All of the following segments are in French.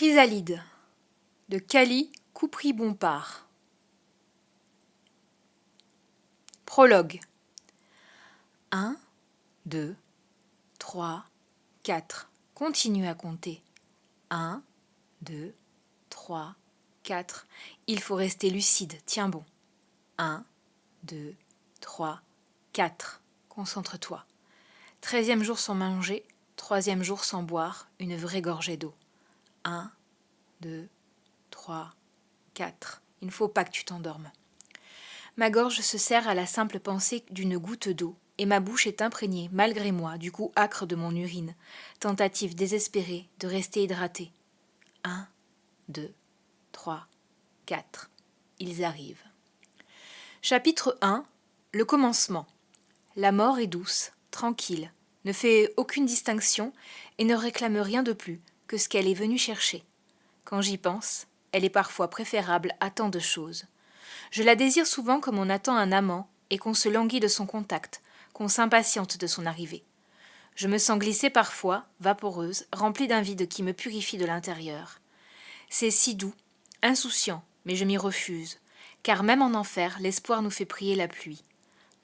Chrysalide de Cally Coupry-Bompard. Prologue. 1, 2, 3, 4. Continue à compter. 1, 2, 3, 4. Il faut rester lucide, tiens bon. 1, 2, 3, 4. Concentre-toi. 13e jour sans manger, 3e jour sans boire, une vraie gorgée d'eau. 1, 2, 3, 4. Il ne faut pas que tu t'endormes. Ma gorge se serre à la simple pensée d'une goutte d'eau, et ma bouche est imprégnée, malgré moi, du goût âcre de mon urine. Tentative désespérée de rester hydratée. 1, 2, 3, 4. Ils arrivent. Chapitre 1. Le commencement. La mort est douce, tranquille, ne fait aucune distinction et ne réclame rien de plus que ce qu'elle est venue chercher. Quand j'y pense, elle est parfois préférable à tant de choses. Je la désire souvent comme on attend un amant et qu'on se languit de son contact, qu'on s'impatiente de son arrivée. Je me sens glisser parfois, vaporeuse, remplie d'un vide qui me purifie de l'intérieur. C'est si doux, insouciant, mais je m'y refuse, car même en enfer, l'espoir nous fait prier la pluie.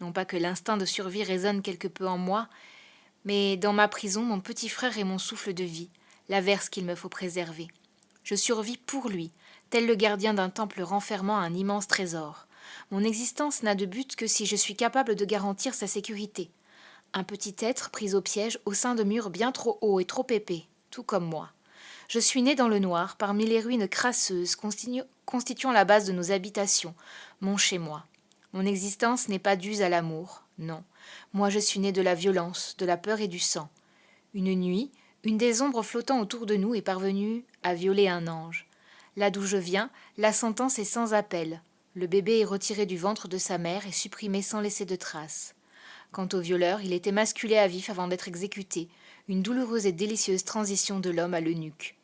Non pas que l'instinct de survie résonne quelque peu en moi, mais dans ma prison, mon petit frère est mon souffle de vie, l'averse qu'il me faut préserver. Je survis pour lui, tel le gardien d'un temple renfermant un immense trésor. Mon existence n'a de but que si je suis capable de garantir sa sécurité. Un petit être pris au piège au sein de murs bien trop hauts et trop épais, tout comme moi. Je suis né dans le noir, parmi les ruines crasseuses constituant la base de nos habitations, mon chez-moi. Mon existence n'est pas due à l'amour, non. Moi je suis né de la violence, de la peur et du sang. Une nuit, une des ombres flottant autour de nous est parvenue à violer un ange. Là d'où je viens, la sentence est sans appel. Le bébé est retiré du ventre de sa mère et supprimé sans laisser de traces. Quant au violeur, il est émasculé à vif avant d'être exécuté, une douloureuse et délicieuse transition de l'homme à l'eunuque.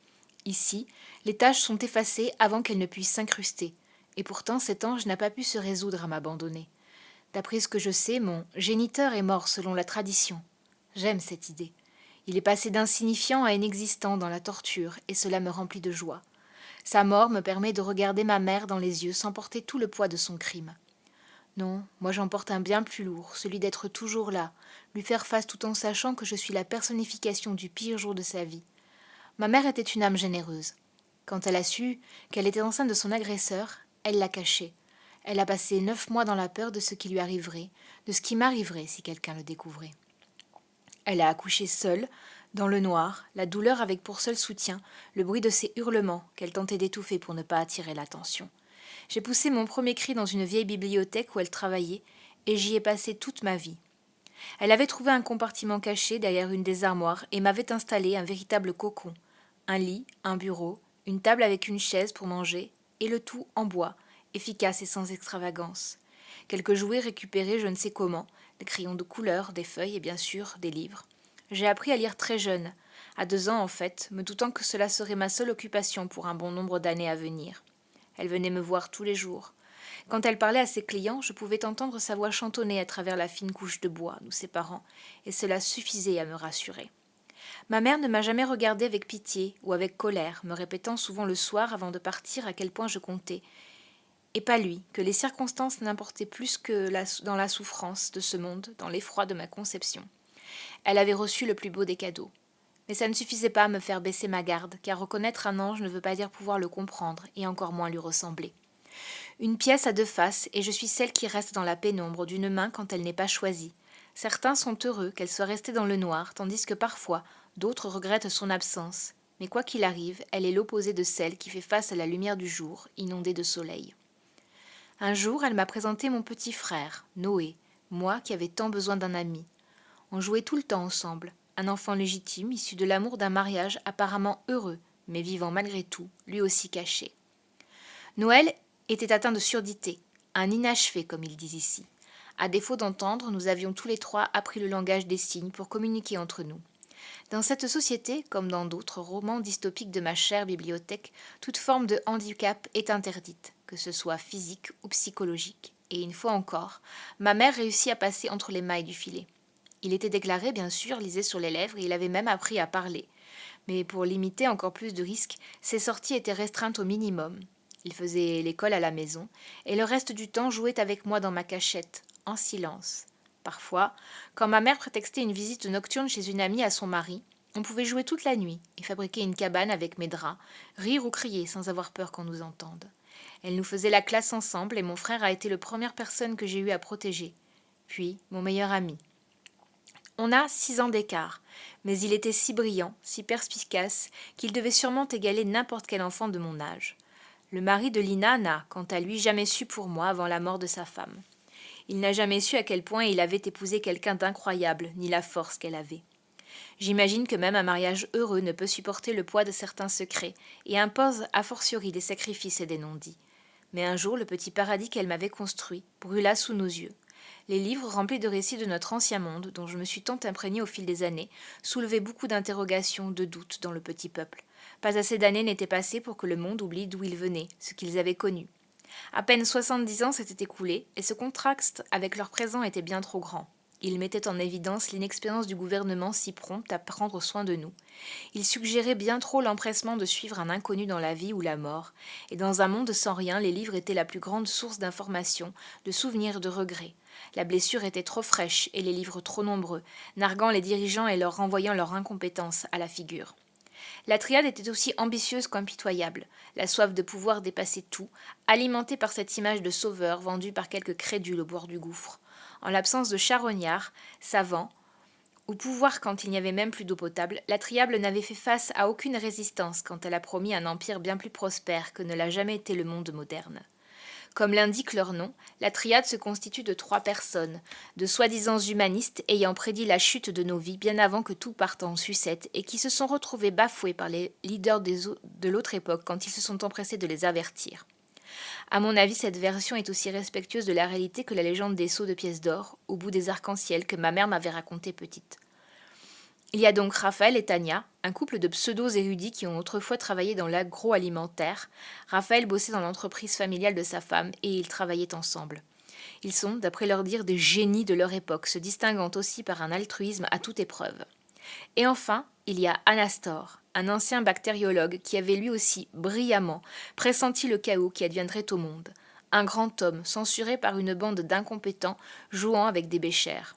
Ici, les taches sont effacées avant qu'elles ne puissent s'incruster, et pourtant cet ange n'a pas pu se résoudre à m'abandonner. D'après ce que je sais, mon géniteur est mort selon la tradition. J'aime cette idée. Il est passé d'insignifiant à inexistant dans la torture, et cela me remplit de joie. Sa mort me permet de regarder ma mère dans les yeux sans porter tout le poids de son crime. Non, moi j'en porte un bien plus lourd, celui d'être toujours là, lui faire face tout en sachant que je suis la personnification du pire jour de sa vie. Ma mère était une âme généreuse. Quand elle a su qu'elle était enceinte de son agresseur, elle l'a caché. Elle a passé 9 mois dans la peur de ce qui lui arriverait, de ce qui m'arriverait si quelqu'un le découvrait. Elle a accouché seule, dans le noir, la douleur avec pour seul soutien le bruit de ses hurlements qu'elle tentait d'étouffer pour ne pas attirer l'attention. J'ai poussé mon premier cri dans une vieille bibliothèque où elle travaillait, et j'y ai passé toute ma vie. Elle avait trouvé un compartiment caché derrière une des armoires et m'avait installé un véritable cocon. Un lit, un bureau, une table avec une chaise pour manger, et le tout en bois, efficace et sans extravagance. Quelques jouets récupérés je ne sais comment, des crayons de couleur, des feuilles et bien sûr des livres. J'ai appris à lire très jeune, à 2 ans en fait, me doutant que cela serait ma seule occupation pour un bon nombre d'années à venir. Elle venait me voir tous les jours. Quand elle parlait à ses clients, je pouvais entendre sa voix chantonner à travers la fine couche de bois, nous séparant, et cela suffisait à me rassurer. Ma mère ne m'a jamais regardée avec pitié ou avec colère, me répétant souvent le soir avant de partir à quel point je comptais, et pas lui, que les circonstances n'importaient plus que dans la souffrance de ce monde, dans l'effroi de ma conception. Elle avait reçu le plus beau des cadeaux. Mais ça ne suffisait pas à me faire baisser ma garde, car reconnaître un ange ne veut pas dire pouvoir le comprendre, et encore moins lui ressembler. Une pièce a 2 faces, et je suis celle qui reste dans la pénombre d'une main quand elle n'est pas choisie. Certains sont heureux qu'elle soit restée dans le noir, tandis que parfois, d'autres regrettent son absence. Mais quoi qu'il arrive, elle est l'opposé de celle qui fait face à la lumière du jour, inondée de soleil. Un jour, elle m'a présenté mon petit frère, Noé, moi qui avais tant besoin d'un ami. On jouait tout le temps ensemble, un enfant légitime issu de l'amour d'un mariage apparemment heureux, mais vivant malgré tout, lui aussi caché. Noël était atteint de surdité, un inachevé comme ils disent ici. À défaut d'entendre, nous avions tous les 3 appris le langage des signes pour communiquer entre nous. Dans cette société, comme dans d'autres romans dystopiques de ma chère bibliothèque, toute forme de handicap est interdite, que ce soit physique ou psychologique. Et une fois encore, ma mère réussit à passer entre les mailles du filet. Il était déclaré, bien sûr, lisait sur les lèvres et il avait même appris à parler. Mais pour limiter encore plus de risques, ses sorties étaient restreintes au minimum. Il faisait l'école à la maison, et le reste du temps jouait avec moi dans ma cachette, en silence. Parfois, quand ma mère prétextait une visite nocturne chez une amie à son mari, on pouvait jouer toute la nuit et fabriquer une cabane avec mes draps, rire ou crier sans avoir peur qu'on nous entende. Elle nous faisait la classe ensemble et mon frère a été la première personne que j'ai eu à protéger. Puis, mon meilleur ami. On a 6 ans d'écart, mais il était si brillant, si perspicace, qu'il devait sûrement égaler n'importe quel enfant de mon âge. Le mari de Lina n'a, quant à lui, jamais su pour moi avant la mort de sa femme. Il n'a jamais su à quel point il avait épousé quelqu'un d'incroyable, ni la force qu'elle avait. J'imagine que même un mariage heureux ne peut supporter le poids de certains secrets, et impose a fortiori des sacrifices et des non-dits. Mais un jour, le petit paradis qu'elle m'avait construit brûla sous nos yeux. Les livres remplis de récits de notre ancien monde, dont je me suis tant imprégnée au fil des années, soulevaient beaucoup d'interrogations, de doutes dans le petit peuple. Pas assez d'années n'étaient passées pour que le monde oublie d'où il venait, ce qu'ils avaient connu. À peine 70 ans s'étaient écoulés, et ce contraste avec leur présent était bien trop grand. Il mettait en évidence l'inexpérience du gouvernement si prompt à prendre soin de nous. Il suggérait bien trop l'empressement de suivre un inconnu dans la vie ou la mort, et dans un monde sans rien, les livres étaient la plus grande source d'informations, de souvenirs, de regrets. La blessure était trop fraîche et les livres trop nombreux, narguant les dirigeants et leur renvoyant leur incompétence à la figure. La triade était aussi ambitieuse qu'impitoyable, la soif de pouvoir dépasser tout, alimentée par cette image de sauveur vendue par quelques crédules au bord du gouffre. En l'absence de charognards, savants, ou pouvoir quand il n'y avait même plus d'eau potable, la triade n'avait fait face à aucune résistance quand elle a promis un empire bien plus prospère que ne l'a jamais été le monde moderne. Comme l'indique leur nom, la triade se constitue de 3 personnes, de soi-disant humanistes ayant prédit la chute de nos vies bien avant que tout parte en sucette et qui se sont retrouvés bafoués par les leaders de l'autre époque quand ils se sont empressés de les avertir. À mon avis, cette version est aussi respectueuse de la réalité que la légende des seaux de pièces d'or, au bout des arcs-en-ciel que ma mère m'avait raconté petite. Il y a donc Raphaël et Tania, un couple de pseudo-érudits qui ont autrefois travaillé dans l'agroalimentaire. Raphaël bossait dans l'entreprise familiale de sa femme et ils travaillaient ensemble. Ils sont, d'après leur dire, des génies de leur époque, se distinguant aussi par un altruisme à toute épreuve. Et enfin, il y a Anastor, un ancien bactériologue qui avait lui aussi brillamment pressenti le chaos qui adviendrait au monde. Un grand homme, censuré par une bande d'incompétents jouant avec des béchères.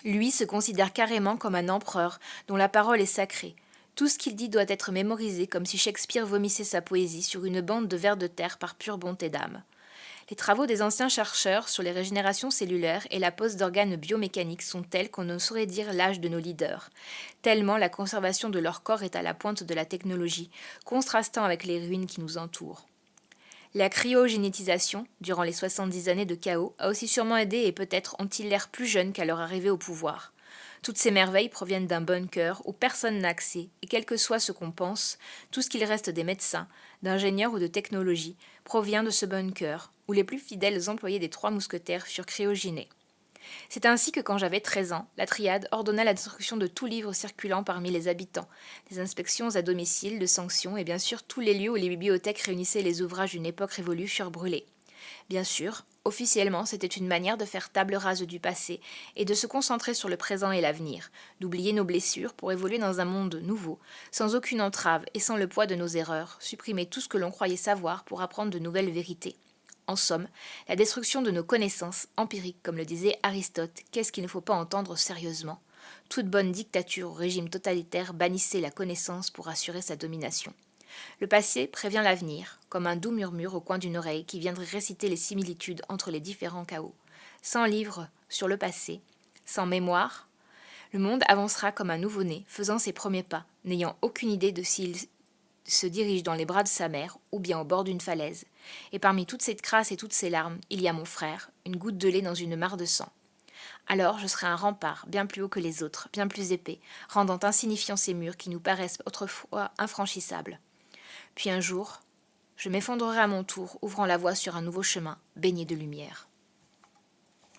Lui se considère carrément comme un empereur dont la parole est sacrée. Tout ce qu'il dit doit être mémorisé comme si Shakespeare vomissait sa poésie sur une bande de vers de terre par pure bonté d'âme. Les travaux des anciens chercheurs sur les régénérations cellulaires et la pose d'organes biomécaniques sont tels qu'on ne saurait dire l'âge de nos leaders, tellement la conservation de leur corps est à la pointe de la technologie, contrastant avec les ruines qui nous entourent. La cryogénétisation, durant les 70 années de chaos, a aussi sûrement aidé et peut-être ont-ils l'air plus jeunes qu'à leur arrivée au pouvoir. Toutes ces merveilles proviennent d'un bunker où personne n'a accès, et quel que soit ce qu'on pense, tout ce qu'il reste des médecins, d'ingénieurs ou de technologie, provient de ce bunker, où les plus fidèles employés des 3 mousquetaires furent cryogénés. C'est ainsi que quand j'avais 13 ans, la triade ordonna la destruction de tout livre circulant parmi les habitants, des inspections à domicile, de sanctions et bien sûr tous les lieux où les bibliothèques réunissaient les ouvrages d'une époque révolue furent brûlés. Bien sûr, officiellement, c'était une manière de faire table rase du passé et de se concentrer sur le présent et l'avenir, d'oublier nos blessures pour évoluer dans un monde nouveau, sans aucune entrave et sans le poids de nos erreurs, supprimer tout ce que l'on croyait savoir pour apprendre de nouvelles vérités. En somme, la destruction de nos connaissances empiriques, comme le disait Aristote, qu'est-ce qu'il ne faut pas entendre sérieusement ? Toute bonne dictature ou régime totalitaire bannissait la connaissance pour assurer sa domination. Le passé prévient l'avenir, comme un doux murmure au coin d'une oreille qui viendrait réciter les similitudes entre les différents chaos. Sans livre sur le passé, sans mémoire, le monde avancera comme un nouveau-né, faisant ses premiers pas, n'ayant aucune idée de s'il se dirige dans les bras de sa mère ou bien au bord d'une falaise. Et parmi toute cette crasse et toutes ces larmes, il y a mon frère, une goutte de lait dans une mare de sang. Alors je serai un rempart, bien plus haut que les autres, bien plus épais, rendant insignifiants ces murs qui nous paraissent autrefois infranchissables. Puis un jour, je m'effondrerai à mon tour, ouvrant la voie sur un nouveau chemin, baigné de lumière.